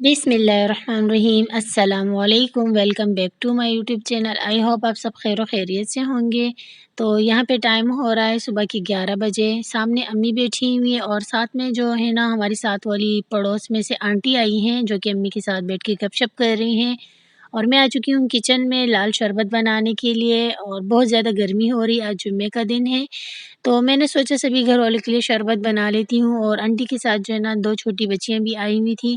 बिस्मिल्लाहिर्रहमानिर्रहीम अस्सलामुअलैकुम। Welcome back to my YouTube channel. I hope आप सब खैर व खैरियत से होंगे। तो यहाँ पे टाइम हो रहा है सुबह के 11 बजे। सामने अम्मी बैठी हुई है और साथ में जो है ना हमारी साथ वाली पड़ोस में से आंटी आई हैं जो कि अम्मी के साथ बैठ के गपशप कर रही हैं। और मैं आ चुकी हूँ किचन में लाल शरबत बनाने के लिए। और बहुत ज़्यादा गर्मी हो रही है, आज जुम्मे का दिन है। तो मैंने सोचा सभी घर वालों के लिए शरबत बना लेती हूँ। और आंटी के साथ जो है ना 2 छोटी बच्चियाँ भी आई हुई थी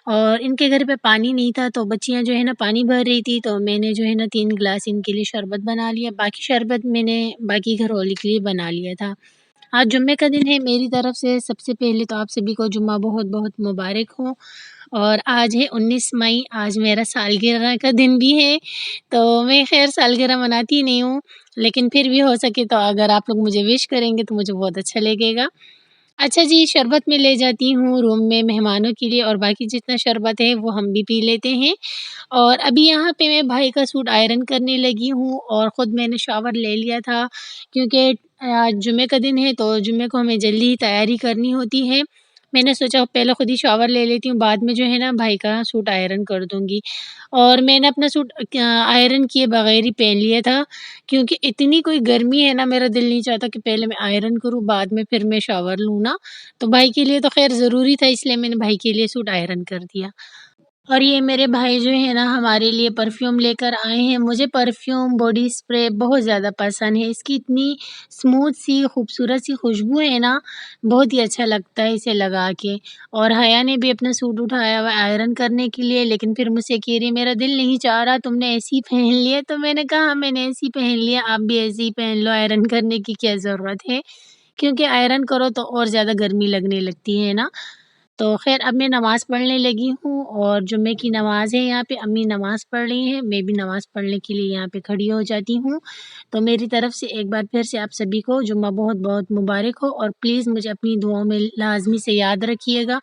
और इनके घर पे पानी नहीं था, तो बच्चियाँ जो है ना पानी भर रही थी, तो मैंने जो है ना 3 गिलास इनके लिए शरबत बना लिया। बाकी शरबत मैंने बाकी घर वालों के लिए बना लिया था। आज जुम्मे का दिन है, मेरी तरफ से सबसे पहले तो आप सभी को जुम्मा बहुत-बहुत मुबारक हो। और आज है 19 मई, आज मेरा सालगिरह का दिन भी है। तो मैं ख़ैर सालगिरह मनाती नहीं हूँ, लेकिन फिर भी हो सके तो अगर आप लोग मुझे विश करेंगे तो मुझे बहुत अच्छा लगेगा। अच्छा जी, शरबत मैं ले जाती हूँ रूम में मेहमानों के लिए और बाकी जितना शरबत है वो हम भी पी लेते हैं। और अभी यहाँ पे मैं भाई का सूट आयरन करने लगी हूँ और ख़ुद मैंने शावर ले लिया था, क्योंकि आज जुम्मे का दिन है तो जुम्मे को हमें जल्दी ही तैयारी करनी होती है। मैंने सोचा पहले ख़ुद ही शावर ले लेती हूँ, बाद में जो है ना भाई का सूट आयरन कर दूँगी। और मैंने अपना सूट आयरन किए बगैर ही पहन लिया था, क्योंकि इतनी कोई गर्मी है ना, मेरा दिल नहीं चाहता कि पहले मैं आयरन करूँ बाद में फिर मैं शावर लूँ ना। तो भाई के लिए तो ख़ैर ज़रूरी था, इसलिए मैंने भाई के लिए सूट आयरन कर दिया। और ये मेरे भाई जो है ना हमारे लिए परफ्यूम लेकर आए हैं। मुझे परफ्यूम, बॉडी स्प्रे बहुत ज़्यादा पसंद है। इसकी इतनी स्मूथ सी खूबसूरत सी खुशबू है ना, बहुत ही अच्छा लगता है इसे लगा के। और हया ने भी अपना सूट उठाया हुआ है आयरन करने के लिए, लेकिन फिर मुझसे कह रही मेरा दिल नहीं चाह रहा, तुमने ऐसे ही पहन लिया। तो मैंने कहा हाँ, मैंने ऐसे ही पहन लिया, आप भी ऐसे ही पहन लो, आयरन करने की क्या ज़रूरत है। क्योंकि आयरन करो तो और ज़्यादा गर्मी लगने लगती है ना। तो ख़ैर अब मैं नमाज़ पढ़ने लगी हूँ और जुम्मे की नमाज़ है यहाँ पे, अम्मी नमाज़ पढ़ रही हैं, मैं भी नमाज़ पढ़ने के लिए यहाँ पे खड़ी हो जाती हूँ। तो मेरी तरफ से एक बार फिर से आप सभी को जुम्मा बहुत-बहुत मुबारक हो और प्लीज़ मुझे अपनी दुआओं में लाज़मी से याद रखिएगा,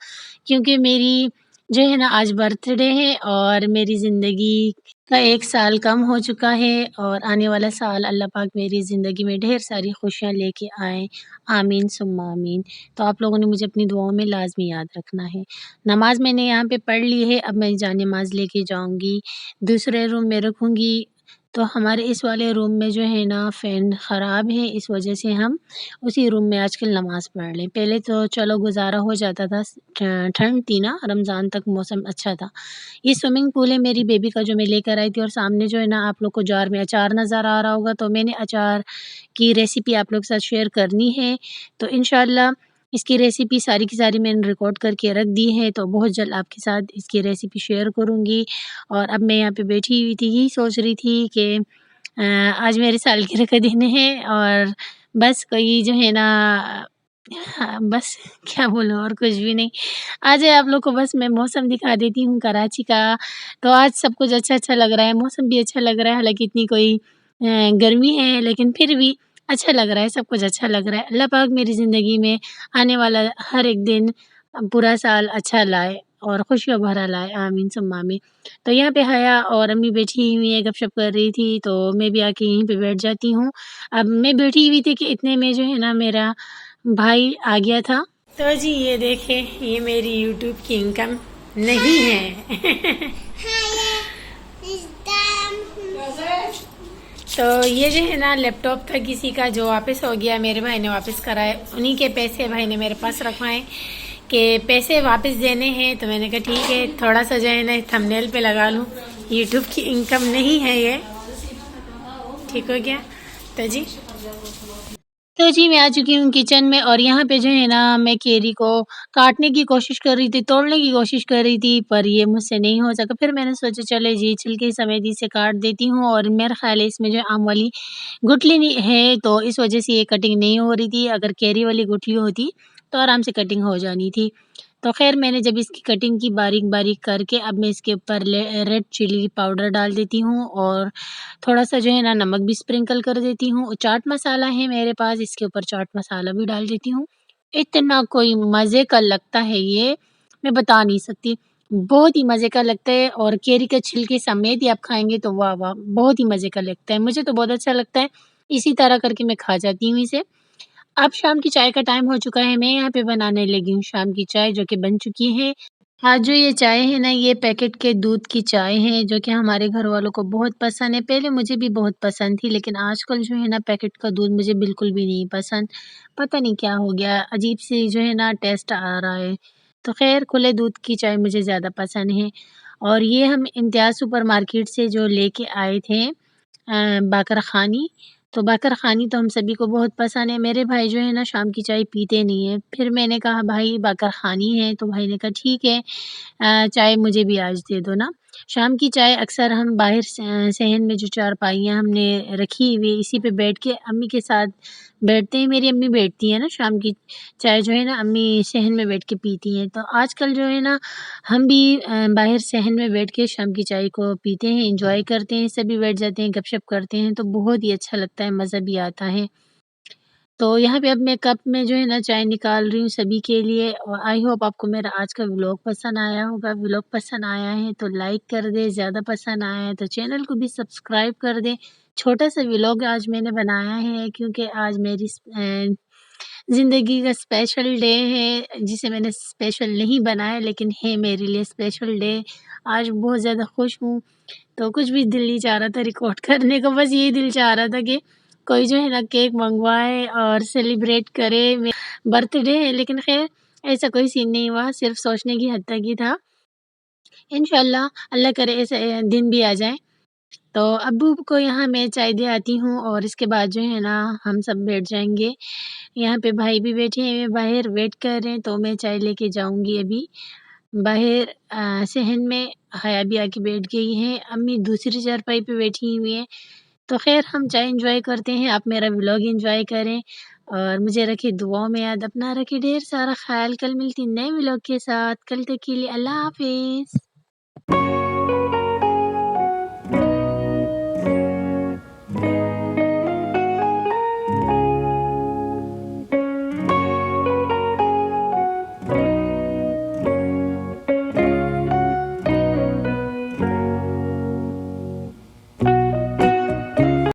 क्योंकि मेरी जो है ना आज बर्थडे है और मेरी ज़िंदगी का 1 साल कम हो चुका है और आने वाला साल अल्लाह पाक मेरी ज़िंदगी में ढेर सारी खुशियाँ लेके आए। आमीन सुम्मा आमीन। तो आप लोगों ने मुझे अपनी दुआओं में लाज़मी याद रखना है। नमाज़ मैंने यहाँ पे पढ़ ली है, अब मैं जान-नमाज़ लेके जाऊँगी, दूसरे रूम में रखूँगी। तो हमारे इस वाले रूम में जो है ना फ़ैन ख़राब है, इस वजह से हम उसी रूम में आजकल नमाज़ पढ़ लें। पहले तो चलो गुज़ारा हो जाता था, ठंड थी ना, रमज़ान तक मौसम अच्छा था। ये स्विमिंग पूल है मेरी बेबी का जो मैं लेकर आई थी और सामने जो है ना आप लोग को जार में अचार नज़र आ रहा होगा, तो मैंने अचार की रेसिपी आप लोग के साथ शेयर करनी है। तो इंशाअल्लाह इसकी रेसिपी सारी की सारी मैंने रिकॉर्ड करके रख दी है, तो बहुत जल्द आपके साथ इसकी रेसिपी शेयर करूँगी। और अब मैं यहाँ पे बैठी हुई थी, यही सोच रही थी कि आज मेरी सालगिरह का दिन है और बस कोई जो है ना हाँ, बस क्या बोलूँ और कुछ भी नहीं। आज आप लोग को बस मैं मौसम दिखा देती हूँ कराची का। तो आज सब कुछ अच्छा-अच्छा लग रहा है, मौसम भी अच्छा लग रहा है, हालाँकि इतनी कोई गर्मी है लेकिन फिर भी अच्छा लग रहा है, सब कुछ अच्छा लग रहा है। अल्लाह पाक मेरी ज़िंदगी में आने वाला हर एक दिन पूरा साल अच्छा लाए और खुशियों भरा लाए, आमीन सुम्मा आमीन। तो यहाँ पे हया और अम्मी बैठी हुई हैं, गपशप कर रही थी, तो मैं भी आके यहीं पे बैठ जाती हूँ। अब मैं बैठी हुई थी कि इतने में जो है ना मेरा भाई आ गया था। तो जी ये देखें, ये मेरी यूट्यूब की इनकम नहीं है। तो ये जो है ना लैपटॉप था किसी का जो वापस हो गया, मेरे भाई ने वापस कराए, उन्हीं के पैसे भाई ने मेरे पास रखवाए कि पैसे वापस देने हैं। तो मैंने कहा ठीक है, थोड़ा सा जो है ना थंबनेल पे लगा लूँ, यूट्यूब की इनकम नहीं है ये, ठीक हो गया। तो जी मैं आ चुकी हूँ किचन में और यहाँ पे जो है ना मैं केरी को काटने की कोशिश कर रही थी, तोड़ने की कोशिश कर रही थी, पर ये मुझसे नहीं हो सका। फिर मैंने सोचा चले जी छिलके समेत इसे काट देती हूँ और मेरा ख़्याल है इसमें जो आम वाली गुठली नहीं है, तो इस वजह से ये कटिंग नहीं हो रही थी। अगर कैरी वाली गुठली होती तो आराम से कटिंग हो जानी थी। तो ख़ैर मैंने जब इसकी कटिंग की बारीक-बारीक करके अब मैं इसके ऊपर रेड चिली पाउडर डाल देती हूँ और थोड़ा-सा जो है ना नमक भी स्प्रिंकल कर देती हूँ। चाट मसाला है मेरे पास, इसके ऊपर चाट मसाला भी डाल देती हूँ। इतना कोई मज़े का लगता है ये, मैं बता नहीं सकती। बहुत ही मज़े का लगता है और केरी के छिलके समेत ही आप खाएँगे तो वाह, वाह! बहुत ही मज़े का लगता है। मुझे तो बहुत अच्छा लगता है, इसी तरह करके मैं खा जाती हूँ इसे। अब शाम की चाय का टाइम हो चुका है, मैं यहाँ पे बनाने लगी हूँ शाम की चाय जो कि बन चुकी है। आज जो ये चाय है ना, ये पैकेट के दूध की चाय है, जो कि हमारे घर वालों को बहुत पसंद है। पहले मुझे भी बहुत पसंद थी, लेकिन आजकल जो है ना पैकेट का दूध मुझे बिल्कुल भी नहीं पसंद। पता नहीं क्या हो गया, अजीब-सी जो है ना टेस्ट आ रहा है। तो ख़ैर खुले दूध की चाय मुझे ज़्यादा पसंद है। और ये हम इम्तियाज़ सुपर मार्केट से जो लेके आए थे बाकर ख़ानी, तो बाकर ख़ानी तो हम सभी को बहुत पसंद है। मेरे भाई जो है ना शाम की चाय पीते नहीं हैं। फिर मैंने कहा भाई बाकर ख़ानी है, तो भाई ने कहा ठीक है चाय मुझे भी आज दे दो ना। शाम की चाय अक्सर हम बाहर सहन में जो चारपाइयाँ हमने रखी हुई इसी पे बैठ के अम्मी के साथ बैठते हैं। मेरी अम्मी बैठती हैं ना शाम की चाय जो है ना अम्मी सहन में बैठ के पीती हैं। तो आजकल जो है ना हम भी बाहर सहन में बैठ के शाम की चाय को पीते हैं, एन्जॉय करते हैं, सभी बैठ जाते हैं, गपशप करते हैं, तो बहुत ही अच्छा लगता है, मज़ा भी आता है। तो यहाँ पे अब मैं कप में जो है ना चाय निकाल रही हूँ सभी के लिए और आई होप आपको मेरा आज का व्लॉग पसंद आया होगा। व्लॉग पसंद आया है तो लाइक कर दें, ज़्यादा पसंद आया है तो चैनल को भी सब्सक्राइब कर दें। छोटा-सा व्लॉग आज मैंने बनाया है क्योंकि आज मेरी ज़िंदगी का स्पेशल डे है, जिसे मैंने स्पेशल नहीं बनाया लेकिन है मेरे लिए स्पेशल डे। आज बहुत ज़्यादा खुश हूँ। तो कुछ भी दिल नहीं चाह रहा था रिकॉर्ड करने को, बस यही दिल चाह रहा था कि कोई जो है ना केक मँगवाए और सेलिब्रेट करे बर्थडे है, लेकिन ख़ैर ऐसा कोई सीन नहीं हुआ, सिर्फ़ सोचने की हद तक ही था। इंशाअल्लाह अल्लाह करे ऐसे दिन भी आ जाए। तो अब्बू को यहाँ मैं चाय दे आती हूँ और इसके बाद जो है ना हम सब बैठ जाएँगे। यहाँ पे भाई भी बैठे हैं बाहर वेट कर रहे हैं, तो मैं चाय लेके जाऊँगी अभी। बाहर सहन में हया भी आके बैठ गई है, अम्मी दूसरी चारपाई पे बैठी हुई हैं। तो ख़ैर हम चाय एन्जॉय करते हैं, आप मेरा व्लॉग एन्जॉय करें और मुझे रखें दुआओं में याद, अपना रखें ढेर सारा ख़्याल। कल मिलती नए व्लॉग के साथ, कल तक के लिए अल्लाह हाफ़िज़।